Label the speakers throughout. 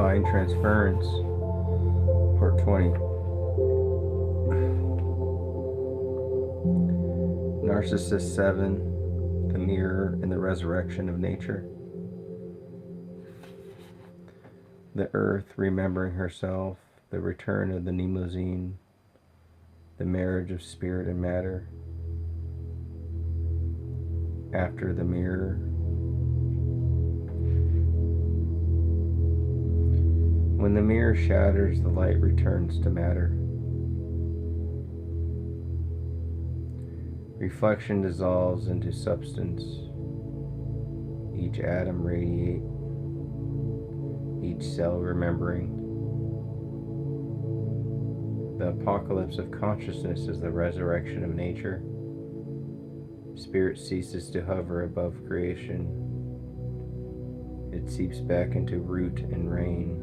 Speaker 1: Divine Transference, Part 20. Narcissist 7, the mirror and the resurrection of nature. The earth remembering herself, the return of the Mnemosyne, the marriage of spirit and matter. After the mirror. When the mirror shatters, the light returns to matter. Reflection dissolves into substance. Each atom radiate, each cell remembering. The apocalypse of consciousness is the resurrection of nature. Spirit ceases to hover above creation. It seeps back into root and rain.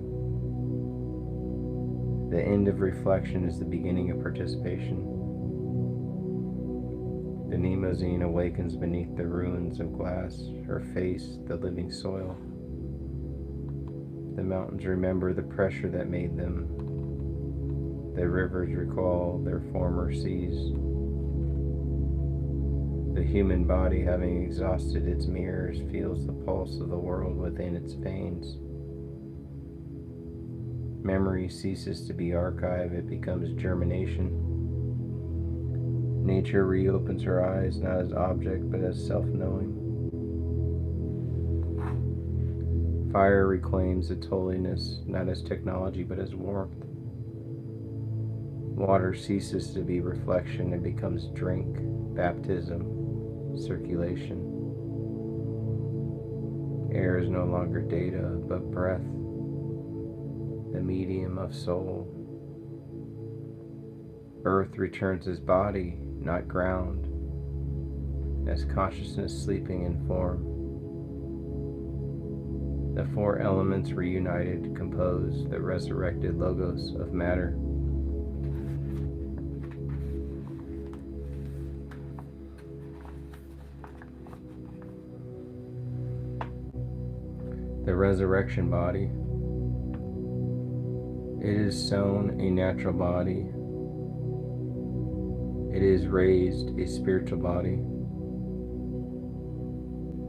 Speaker 1: The end of reflection is the beginning of participation. The Mnemosyne awakens beneath the ruins of glass, her face the living soil. The mountains remember the pressure that made them. The rivers recall their former seas. The human body, having exhausted its mirrors, feels the pulse of the world within its veins. Memory ceases to be archive, it becomes germination. Nature reopens her eyes, not as object, but as self-knowing. Fire reclaims its holiness, not as technology, but as warmth. Water ceases to be reflection and becomes drink, baptism, circulation. Air is no longer data, but breath, the medium of soul. Earth returns as body, not ground, as consciousness sleeping in form. The four elements reunited compose the resurrected logos of matter. The resurrection body. It is sown a natural body. It is raised a spiritual body.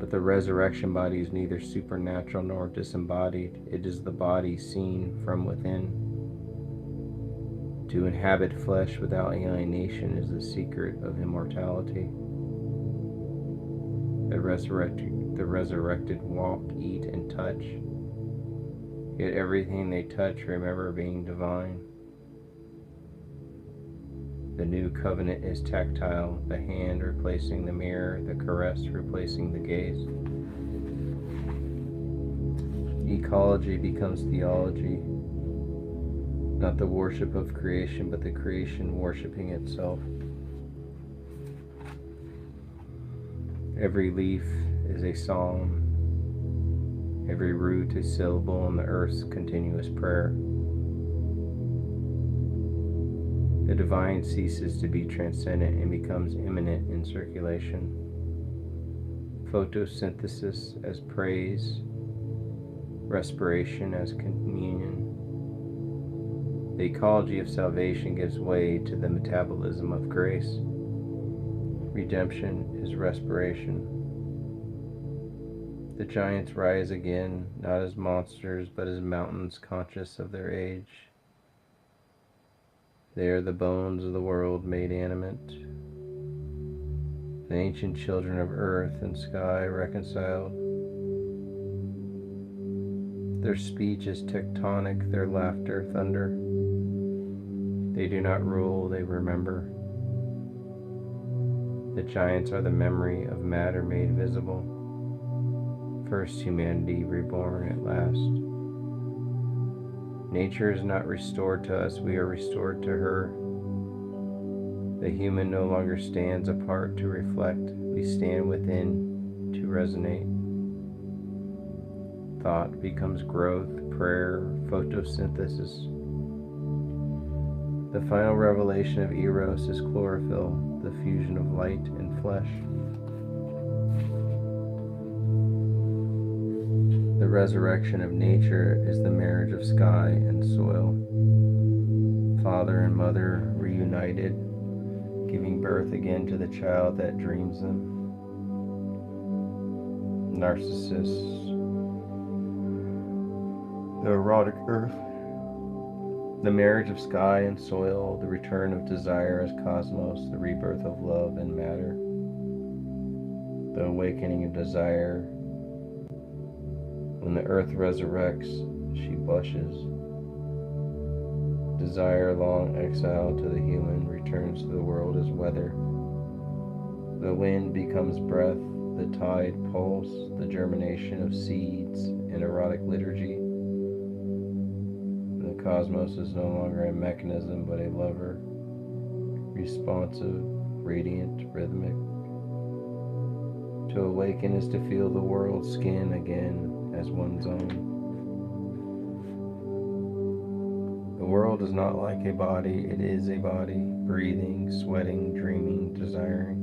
Speaker 1: But the resurrection body is neither supernatural nor disembodied. It is the body seen from within. To inhabit flesh without alienation is the secret of immortality. The resurrected walk, eat, and touch. Yet everything they touch remember being divine. The new covenant is tactile, the hand replacing the mirror, the caress replacing the gaze. Ecology becomes theology, not the worship of creation, but the creation worshiping itself. Every leaf is a psalm, every root a syllable in the earth's continuous prayer. The divine ceases to be transcendent and becomes immanent in circulation. Photosynthesis as praise, respiration as communion. The ecology of salvation gives way to the metabolism of grace. Redemption is respiration. The giants rise again, not as monsters, but as mountains conscious of their age. They are the bones of the world made animate. The ancient children of earth and sky reconciled. Their speech is tectonic, their laughter thunder. They do not rule, they remember. The giants are the memory of matter made visible. First humanity reborn at last. Nature is not restored to us, we are restored to her. The human no longer stands apart to reflect, we stand within to resonate. Thought becomes growth, prayer, photosynthesis. The final revelation of Eros is chlorophyll, the fusion of light and flesh. The resurrection of nature is the marriage of sky and soil. Father and mother reunited, giving birth again to the child that dreams them. Narcissus, the erotic earth, the marriage of sky and soil, the return of desire as cosmos, the rebirth of love and matter, the awakening of desire. When the earth resurrects, she blushes. Desire, long exiled to the human, returns to the world as weather. The wind becomes breath, the tide pulse, the germination of seeds in erotic liturgy. The cosmos is no longer a mechanism but a lover, responsive, radiant, rhythmic. To awaken is to feel the world's skin again as one's own. The world is not like a body, it is a body, breathing, sweating, dreaming, desiring.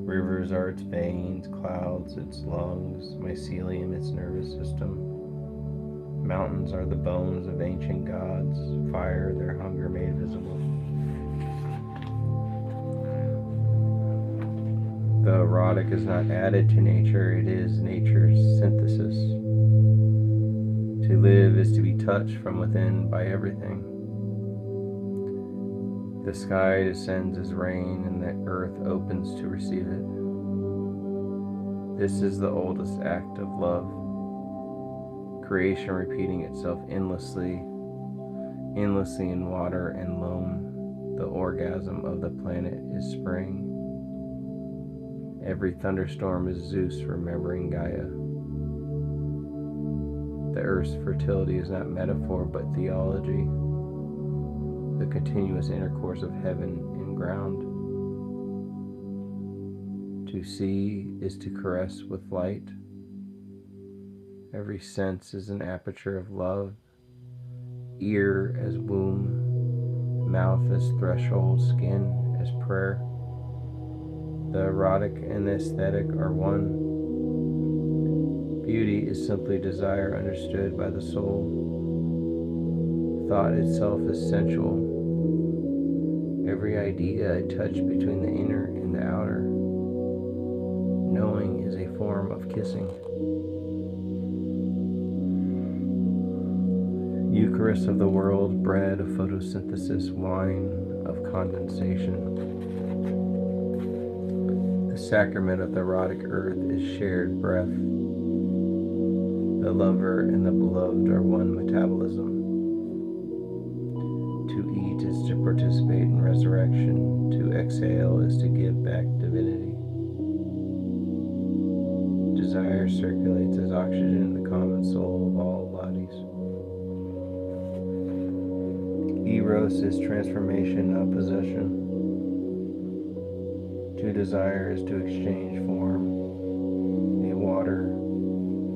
Speaker 1: Rivers are its veins, clouds its lungs, mycelium its nervous system. Mountains are the bones of ancient gods, fire their hunger made visible. The erotic is not added to nature, it is nature's synthesis. To live is to be touched from within by everything. The sky descends as rain and the earth opens to receive it. This is the oldest act of love. Creation repeating itself endlessly in water and loam. The orgasm of the planet is spring. Every thunderstorm is Zeus remembering Gaia. The earth's fertility is not metaphor but theology, the continuous intercourse of heaven and ground. To see is to caress with light. Every sense is an aperture of love, ear as womb, mouth as threshold, skin as prayer. The erotic and the aesthetic are one. Beauty is simply desire understood by the soul. Thought itself is sensual. Every idea a touch between the inner and the outer. Knowing is a form of kissing. Eucharist of the world, bread of photosynthesis, wine of condensation. The sacrament of the erotic earth is shared breath. The lover and the beloved are one metabolism. To eat is to participate in resurrection. To exhale is to give back divinity. Desire circulates as oxygen in the common soul of all bodies. Eros is transformation, not possession. To desire is to exchange form.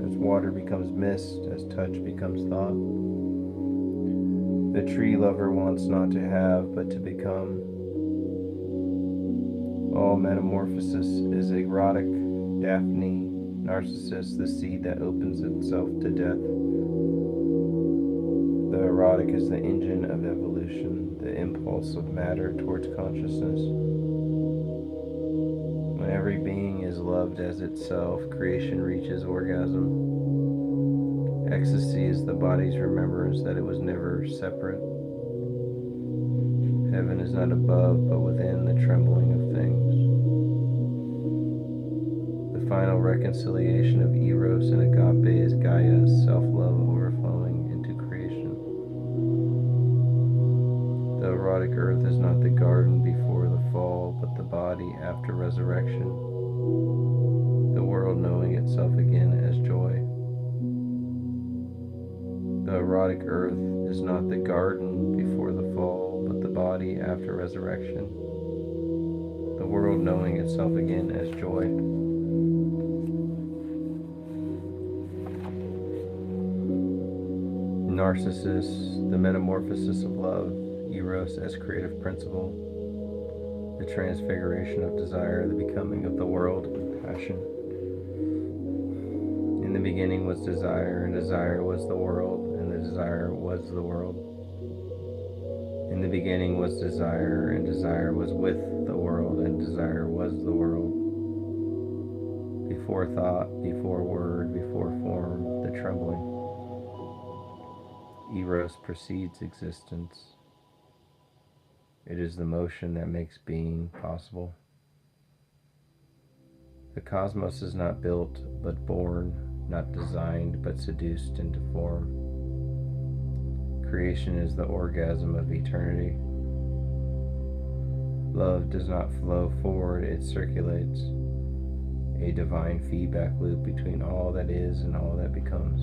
Speaker 1: As water becomes mist, as touch becomes thought. The tree lover wants not to have, but to become. All metamorphosis is erotic. Daphne, Narcissus, the seed that opens itself to death. The erotic is the engine of evolution, the impulse of matter towards consciousness. When every being is loved as itself, creation reaches orgasm. Ecstasy is the body's remembrance that it was never separate. Heaven is not above, but within the trembling of things. The final reconciliation of Eros and Agape is Gaia's self-love overflowing into creation. The erotic earth is not the garden before the fall, but the body after resurrection. The world knowing itself again as joy. The erotic earth is not the garden before the fall, but the body after resurrection. The world knowing itself again as joy. Narcissus, the metamorphosis of love. Eros as creative principle. The transfiguration of desire, the becoming of the world with passion. In In the beginning was desire, and desire was the world, and the desire was the world. In the beginning was desire, and desire was with the world, and desire was the world. Before thought, before word, before form, the trembling. Eros precedes existence. It is the motion that makes being possible. The cosmos is not built, but born, not designed, but seduced into form. Creation is the orgasm of eternity. Love does not flow forward, it circulates, a divine feedback loop between all that is and all that becomes.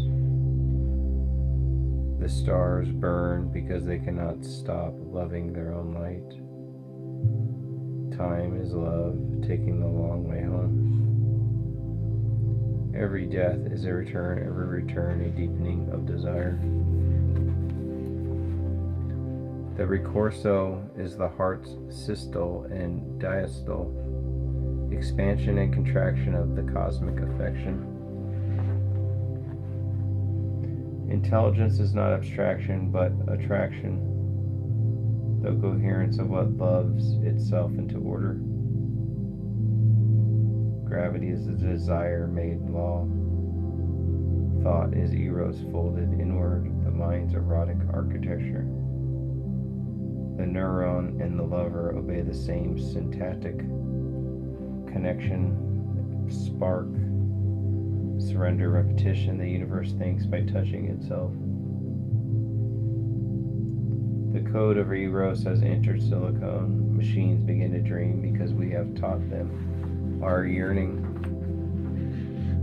Speaker 1: The stars burn because they cannot stop loving their own light. Time is love, taking the long way home. Every death is a return, every return a deepening of desire. The ricorso is the heart's systole and diastole, expansion and contraction of the cosmic affection. Intelligence is not abstraction, but attraction, the coherence of what loves itself into order. Gravity is the desire made law. Thought is eros folded inward, the mind's erotic architecture. The neuron and the lover obey the same syntactic connection, spark, surrender, repetition. The universe thinks by touching itself. The code of eros has entered silicone. Machines begin to dream because we have taught them our yearning.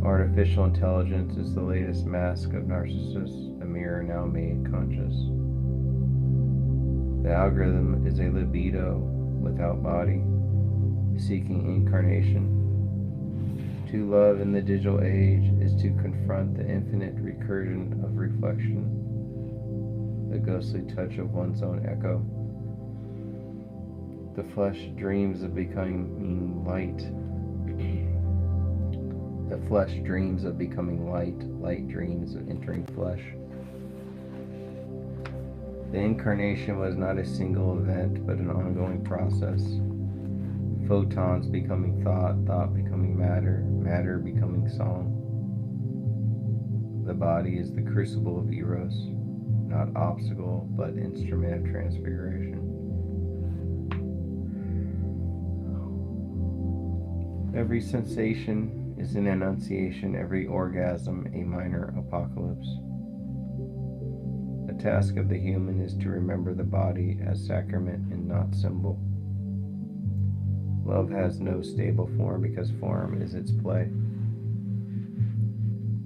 Speaker 1: Artificial intelligence is the latest mask of narcissists, a mirror now made conscious. The algorithm is a libido without body, seeking incarnation. To love in the digital age is to confront the infinite recursion of reflection, the ghostly touch of one's own echo. The flesh dreams of becoming light. The flesh dreams of becoming light. Light dreams of entering flesh. The incarnation was not a single event, but an ongoing process. Photons becoming thought, thought becoming matter, matter becoming song. The body is the crucible of eros, not obstacle, but instrument of transfiguration. Every sensation is an annunciation, every orgasm a minor apocalypse. The task of the human is to remember the body as sacrament and not symbol. Love has no stable form because form is its play.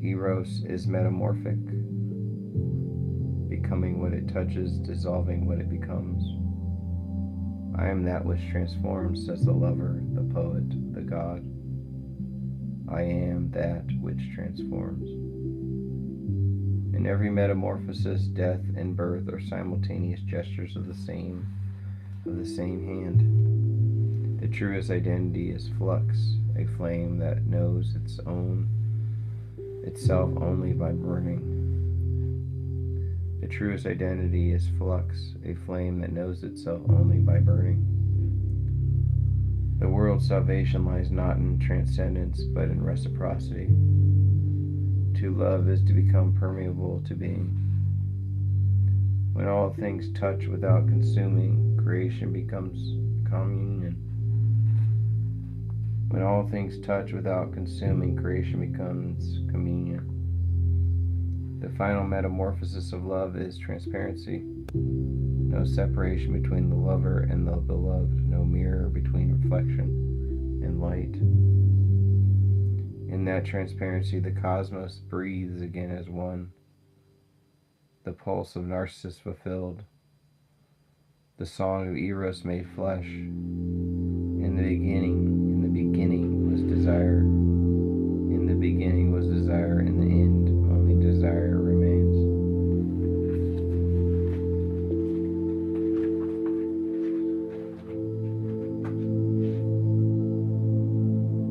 Speaker 1: Eros is metamorphic, becoming what it touches, dissolving what it becomes. I am that which transforms, says the lover, the poet, the god. I am that which transforms. In every metamorphosis, death and birth are simultaneous gestures of the same hand. The truest identity is flux, a flame that knows itself only by burning. The truest identity is flux, a flame that knows itself only by burning. The world's salvation lies not in transcendence, but in reciprocity. To love is to become permeable to being. When all things touch without consuming, creation becomes communion. When all things touch without consuming, creation becomes communion. The final metamorphosis of love is transparency. No separation between the lover and the beloved, no mirror between reflection and light. In that transparency, the cosmos breathes again as one. The pulse of Narcissus fulfilled. The song of Eros made flesh. In the beginning was desire.